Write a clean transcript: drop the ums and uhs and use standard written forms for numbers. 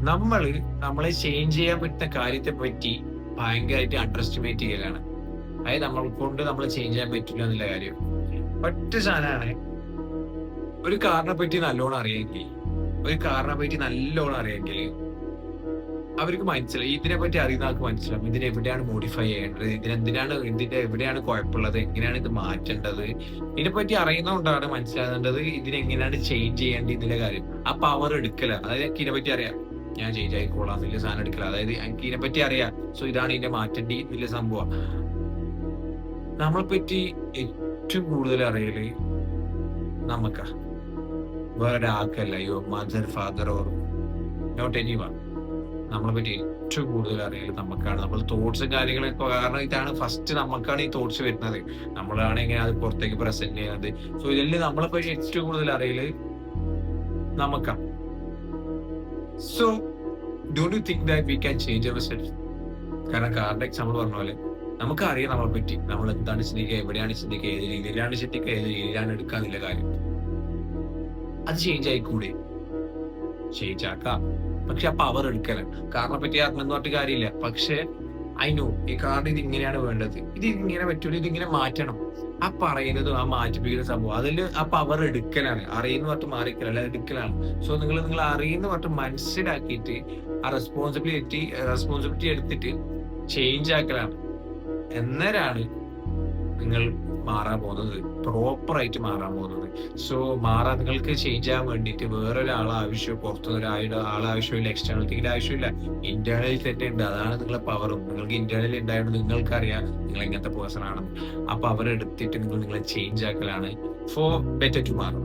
നമ്മള് നമ്മളെ ചേഞ്ച് ചെയ്യാൻ പറ്റുന്ന കാര്യത്തെ പറ്റി ഭയങ്കരമായിട്ട് അണ്ടർ എസ്റ്റിമേറ്റ് ചെയ്യലാണ്. അതായത് നമ്മളെ കൊണ്ട് നമ്മളെ ചേഞ്ച് ചെയ്യാൻ പറ്റില്ല എന്നുള്ള കാര്യം. ഒറ്റ സാധനാണ്, ഒരു കാറിനെ പറ്റി നല്ലോണം അറിയെങ്കിൽ അവർക്ക് മനസ്സിലായി. ഇതിനെപ്പറ്റി അറിയുന്ന ആൾക്ക് മനസ്സിലാവും. ഇതിനെവിടെയാണ് മോഡിഫൈ ചെയ്യേണ്ടത്, ഇതിന്റെ എവിടെയാണ് കുഴപ്പമുള്ളത്, എങ്ങനെയാണ് ഇത് മാറ്റേണ്ടത്. ഇതിനെപ്പറ്റി അറിയുന്നതുകൊണ്ടാണ് മനസ്സിലാകേണ്ടത് ഇതിനെങ്ങനെയാണ് ചേഞ്ച് ചെയ്യേണ്ടത് ഇതിന്റെ കാര്യം. ആ പവർ എടുക്കലാണ്. അതായത് എനിക്ക് ഇതിനെപ്പറ്റി അറിയാം. ഞാൻ ചേഞ്ച് ആയിക്കോളാം വലിയ സാധനം എടുക്കല. അതായത് എനിക്ക് ഇതിനെപ്പറ്റി അറിയാം. സോ ഇതാണ് ഇതിന്റെ മാറ്റേണ്ടി വലിയ സംഭവം. നമ്മളെപ്പറ്റി ഏറ്റവും കൂടുതൽ അറിയല് നമുക്കാ. വേറെ ആൾക്കല്ല. Your mother, father or not anyone. നമ്മളെ പറ്റി ഏറ്റവും കൂടുതൽ അറിയല് നമുക്കാണ്. നമ്മൾ തോട്ട്സും കാര്യങ്ങളും ഇപ്പൊ കാരണം ഇതാണ് ഫസ്റ്റ് നമുക്കാണ് ഈ തോട്ട്സ് വരുന്നത്. നമ്മളാണ് എങ്ങനെ അത് പുറത്തേക്ക് പ്രസന്റ് ചെയ്യുന്നത്. സോ ഇതില് നമ്മളെ പറ്റി ഏറ്റവും കൂടുതൽ അറിയല് നമുക്കാ. So don't you think that we can change our self? കാരണം കാറിന്റെ എക്സാമ്പിൾ പറഞ്ഞ പോലെ നമുക്കറിയാം നമ്മളെ പറ്റി. നമ്മൾ എന്താണ് ചിന്തിക്കുക, എവിടെയാണ് ചിന്തിക്കുക, ഏത് രീതിയിലാണ് ചിന്തിക്കുക, ഏത് രീതിയിലാണ് എടുക്കാന്നുള്ള കാര്യം. അത് ചേഞ്ച് ആയിക്കൂടെ? ചേഞ്ച് ആക്കാം. പക്ഷെ ആ പവർ എടുക്കലാണ്. കാറിനെ പറ്റി അറിഞ്ഞെന്ന് പറഞ്ഞിട്ട് കാര്യമില്ല. പക്ഷെ ഐ നോ ഈ കാറിന് ഇത് ഇങ്ങനെയാണ് വേണ്ടത്, ഇത് ഇങ്ങനെ പറ്റൂല, ഇതിങ്ങനെ മാറ്റണം. ആ പറയുന്നതും ആ മാറ്റിപ്പിക്കുന്ന സംഭവം അതിൽ ആ പവർ എടുക്കലാണ്. അറിയുന്ന പറഞ്ഞിട്ട് മാറിക്കല, അല്ല എടുക്കലാണ്. സോ നിങ്ങൾ അറിയുന്ന പറഞ്ഞിട്ട് മനസ്സിലാക്കിയിട്ട് ആ റെസ്പോൺസിബിലിറ്റി എടുത്തിട്ട് ചേഞ്ച് ആക്കലാണ്. എന്നേരാണ് നിങ്ങൾ മാറാൻ പോകുന്നത്, പ്രോപ്പർ ആയിട്ട് മാറാൻ പോകുന്നത്. സോ നിങ്ങൾക്ക് ചേഞ്ച് ആവാൻ വേണ്ടിയിട്ട് വേറൊരാളെ ആവശ്യം, പുറത്തുനിന്ന് ആളെ ആവശ്യമില്ല, എക്സ്റ്റേണൽ ആവശ്യമില്ല. ഇന്റേണലിൽ തന്നെ ഉണ്ട്. അതാണ് നിങ്ങളെ പവറും. നിങ്ങൾക്ക് ഇന്റേണലിൽ ഉണ്ടായതുകൊണ്ട് നിങ്ങൾക്കറിയാം നിങ്ങൾ എങ്ങനത്തെ പേഴ്സൺ ആണെന്ന്. ആ പവർ എടുത്തിട്ട് നിങ്ങളെ ചേഞ്ച് ആക്കലാണ് ഫോർ ബെറ്റർ ടുമാറോ.